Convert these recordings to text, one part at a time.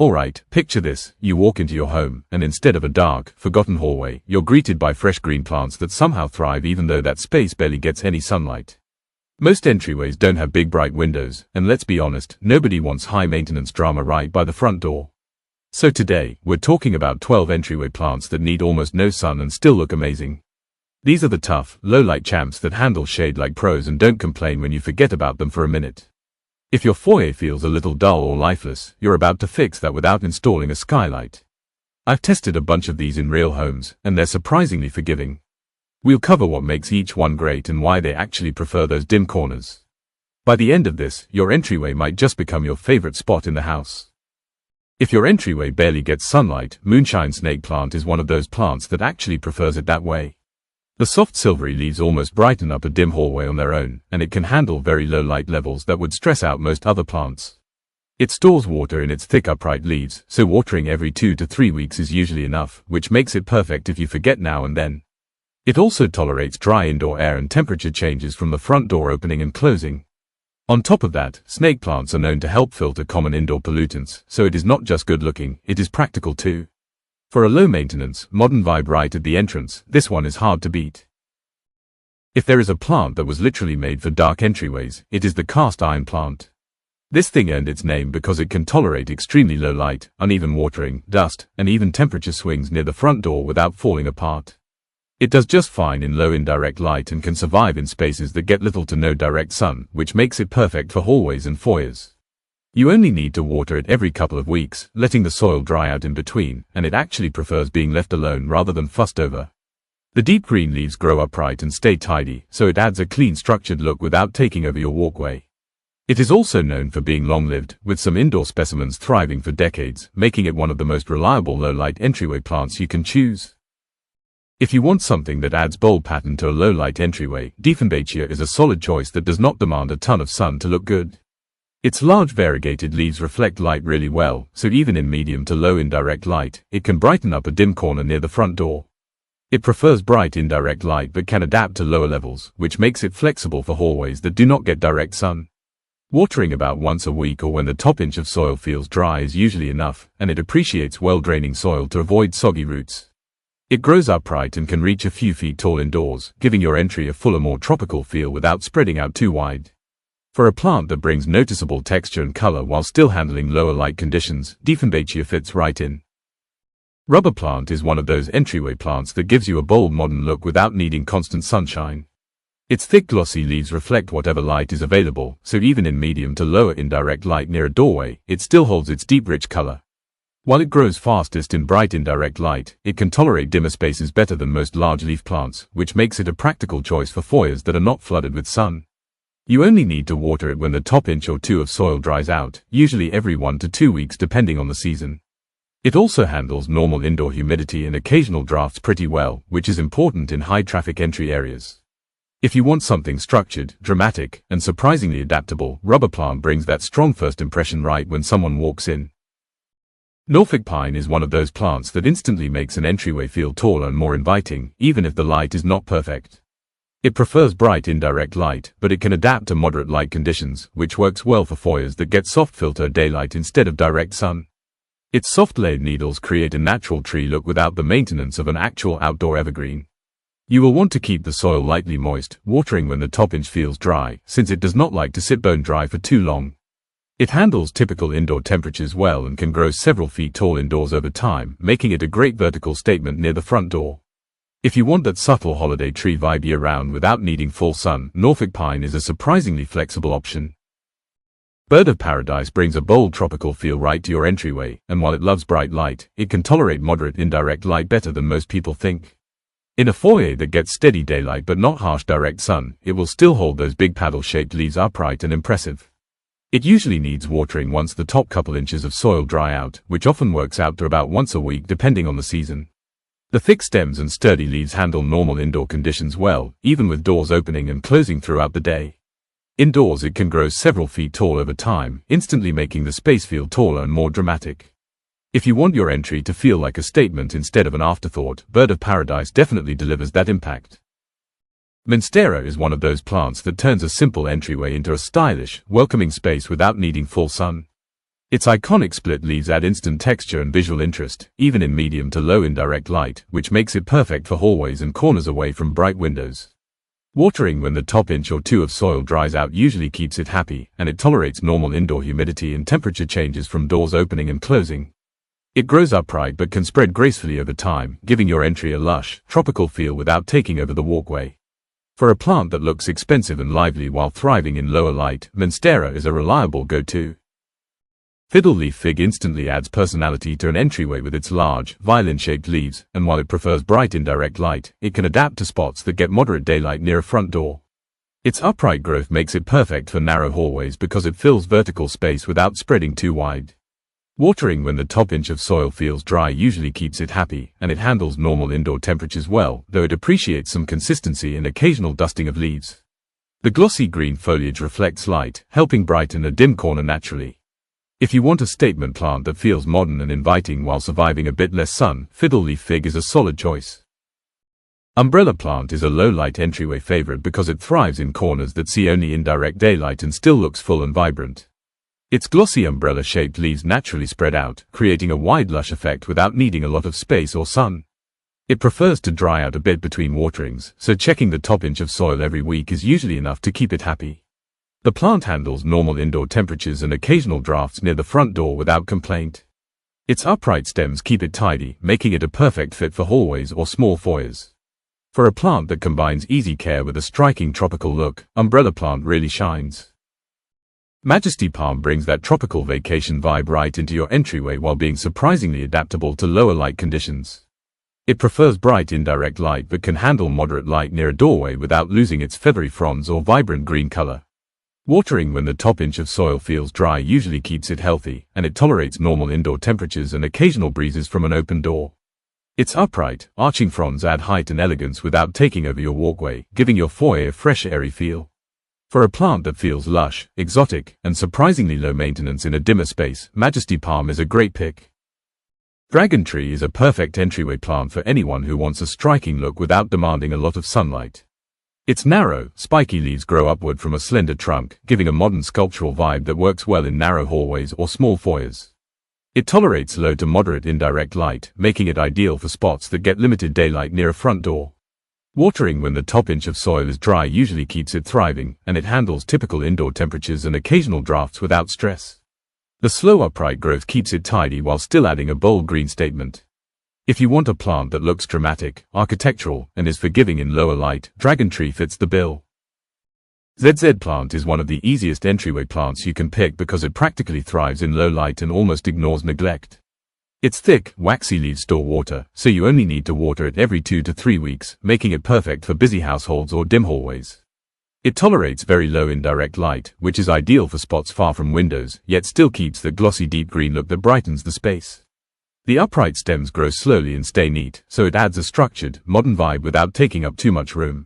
Alright, picture this: you walk into your home, and instead of a dark, forgotten hallway, you're greeted by fresh green plants that somehow thrive even though that space barely gets any sunlight. Most entryways don't have big bright windows, and let's be honest, nobody wants high-maintenance drama right by the front door. So today, we're talking about 12 entryway plants that need almost no sun and still look amazing. These are the tough, low-light champs that handle shade like pros and don't complain when you forget about them for a minute. If your foyer feels a little dull or lifeless, you're about to fix that without installing a skylight. I've tested a bunch of these in real homes, and they're surprisingly forgiving. We'll cover what makes each one great and why they actually prefer those dim corners. By the end of this, your entryway might just become your favorite spot in the house. If your entryway barely gets sunlight, Moonshine Snake Plant is one of those plants that actually prefers it that way. The soft silvery leaves almost brighten up a dim hallway on their own, and it can handle very low light levels that would stress out most other plants. It stores water in its thick upright leaves, so watering every 2 to 3 weeks is usually enough, which makes it perfect if you forget now and then. It also tolerates dry indoor air and temperature changes from the front door opening and closing. On top of that, snake plants are known to help filter common indoor pollutants, so it is not just good looking, it is practical too. For a low-maintenance, modern vibe right at the entrance, this one is hard to beat. If there is a plant that was literally made for dark entryways, it is the cast iron plant. This thing earned its name because it can tolerate extremely low light, uneven watering, dust, and even temperature swings near the front door without falling apart. It does just fine in low indirect light and can survive in spaces that get little to no direct sun, which makes it perfect for hallways and foyers. You only need to water it every couple of weeks, letting the soil dry out in between, and it actually prefers being left alone rather than fussed over. The deep green leaves grow upright and stay tidy, so it adds a clean, structured look without taking over your walkway. It is also known for being long-lived, with some indoor specimens thriving for decades, making it one of the most reliable low-light entryway plants you can choose. If you want something that adds bold pattern to a low-light entryway, Dieffenbachia is a solid choice that does not demand a ton of sun to look good. Its large variegated leaves reflect light really well, so even in medium to low indirect light, it can brighten up a dim corner near the front door. It prefers bright indirect light but can adapt to lower levels, which makes it flexible for hallways that do not get direct sun. Watering about once a week or when the top inch of soil feels dry is usually enough, and it appreciates well-draining soil to avoid soggy roots. It grows upright and can reach a few feet tall indoors, giving your entry a fuller, more tropical feel without spreading out too wide. For a plant that brings noticeable texture and color while still handling lower light conditions, Dieffenbachia fits right in. Rubber plant is one of those entryway plants that gives you a bold modern look without needing constant sunshine. Its thick glossy leaves reflect whatever light is available, so even in medium to lower indirect light near a doorway, it still holds its deep rich color. While it grows fastest in bright indirect light, it can tolerate dimmer spaces better than most large leaf plants, which makes it a practical choice for foyers that are not flooded with sun. You only need to water it when the top inch or two of soil dries out, usually every 1 to 2 weeks depending on the season. It also handles normal indoor humidity and occasional drafts pretty well, which is important in high-traffic entry areas. If you want something structured, dramatic, and surprisingly adaptable, rubber plant brings that strong first impression right when someone walks in. Norfolk Pine is one of those plants that instantly makes an entryway feel taller and more inviting, even if the light is not perfect. It prefers bright indirect light, but it can adapt to moderate light conditions, which works well for foyers that get soft filter daylight instead of direct sun. Its soft layered needles create a natural tree look without the maintenance of an actual outdoor evergreen. You will want to keep the soil lightly moist, watering when the top inch feels dry, since it does not like to sit bone dry for too long. It handles typical indoor temperatures well and can grow several feet tall indoors over time, making it a great vertical statement near the front door. If you want that subtle holiday tree vibe year-round without needing full sun, Norfolk Pine is a surprisingly flexible option. Bird of Paradise brings a bold tropical feel right to your entryway, and while it loves bright light, it can tolerate moderate indirect light better than most people think. In a foyer that gets steady daylight but not harsh direct sun, it will still hold those big paddle-shaped leaves upright and impressive. It usually needs watering once the top couple inches of soil dry out, which often works out to about once a week depending on the season. The thick stems and sturdy leaves handle normal indoor conditions well, even with doors opening and closing throughout the day. Indoors it can grow several feet tall over time, instantly making the space feel taller and more dramatic. If you want your entry to feel like a statement instead of an afterthought, Bird of Paradise definitely delivers that impact. Monstera is one of those plants that turns a simple entryway into a stylish, welcoming space without needing full sun. Its iconic split leaves add instant texture and visual interest, even in medium to low indirect light, which makes it perfect for hallways and corners away from bright windows. Watering when the top inch or two of soil dries out usually keeps it happy, and it tolerates normal indoor humidity and temperature changes from doors opening and closing. It grows upright but can spread gracefully over time, giving your entry a lush, tropical feel without taking over the walkway. For a plant that looks expensive and lively while thriving in lower light, Monstera is a reliable go-to. Fiddle leaf fig instantly adds personality to an entryway with its large, violin-shaped leaves, and while it prefers bright indirect light, it can adapt to spots that get moderate daylight near a front door. Its upright growth makes it perfect for narrow hallways because it fills vertical space without spreading too wide. Watering when the top inch of soil feels dry usually keeps it happy, and it handles normal indoor temperatures well, though it appreciates some consistency and occasional dusting of leaves. The glossy green foliage reflects light, helping brighten a dim corner naturally. If you want a statement plant that feels modern and inviting while surviving a bit less sun, fiddle leaf fig is a solid choice. Umbrella plant is a low-light entryway favorite because it thrives in corners that see only indirect daylight and still looks full and vibrant. Its glossy umbrella-shaped leaves naturally spread out, creating a wide lush effect without needing a lot of space or sun. It prefers to dry out a bit between waterings, so checking the top inch of soil every week is usually enough to keep it happy. The plant handles normal indoor temperatures and occasional drafts near the front door without complaint. Its upright stems keep it tidy, making it a perfect fit for hallways or small foyers. For a plant that combines easy care with a striking tropical look, umbrella plant really shines. Majesty Palm brings that tropical vacation vibe right into your entryway while being surprisingly adaptable to lower light conditions. It prefers bright indirect light but can handle moderate light near a doorway without losing its feathery fronds or vibrant green color. Watering when the top inch of soil feels dry usually keeps it healthy, and it tolerates normal indoor temperatures and occasional breezes from an open door. Its upright, arching fronds add height and elegance without taking over your walkway, giving your foyer a fresh, airy feel. For a plant that feels lush, exotic, and surprisingly low maintenance in a dimmer space, Majesty Palm is a great pick. Dragon tree is a perfect entryway plant for anyone who wants a striking look without demanding a lot of sunlight. Its narrow, spiky leaves grow upward from a slender trunk, giving a modern sculptural vibe that works well in narrow hallways or small foyers. It tolerates low to moderate indirect light, making it ideal for spots that get limited daylight near a front door. Watering when the top inch of soil is dry usually keeps it thriving, and it handles typical indoor temperatures and occasional drafts without stress. The slow upright growth keeps it tidy while still adding a bold green statement. If you want a plant that looks dramatic, architectural, and is forgiving in lower light, dragon tree fits the bill. ZZ plant is one of the easiest entryway plants you can pick because it practically thrives in low light and almost ignores neglect. Its thick, waxy leaves store water, so you only need to water it every 2 to 3 weeks, making it perfect for busy households or dim hallways. It tolerates very low indirect light, which is ideal for spots far from windows, yet still keeps the glossy deep green look that brightens the space. The upright stems grow slowly and stay neat, so it adds a structured, modern vibe without taking up too much room.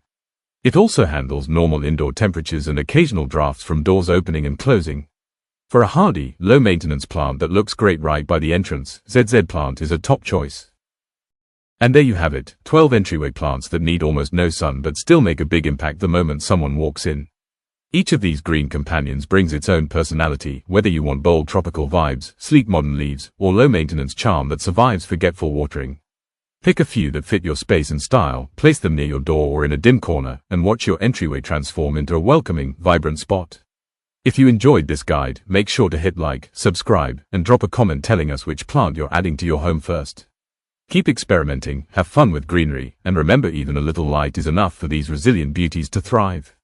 It also handles normal indoor temperatures and occasional drafts from doors opening and closing. For a hardy, low-maintenance plant that looks great right by the entrance, ZZ plant is a top choice. And there you have it, 12 entryway plants that need almost no sun but still make a big impact the moment someone walks in. Each of these green companions brings its own personality, whether you want bold tropical vibes, sleek modern leaves, or low-maintenance charm that survives forgetful watering. Pick a few that fit your space and style, place them near your door or in a dim corner, and watch your entryway transform into a welcoming, vibrant spot. If you enjoyed this guide, make sure to hit like, subscribe, and drop a comment telling us which plant you're adding to your home first. Keep experimenting, have fun with greenery, and remember even a little light is enough for these resilient beauties to thrive.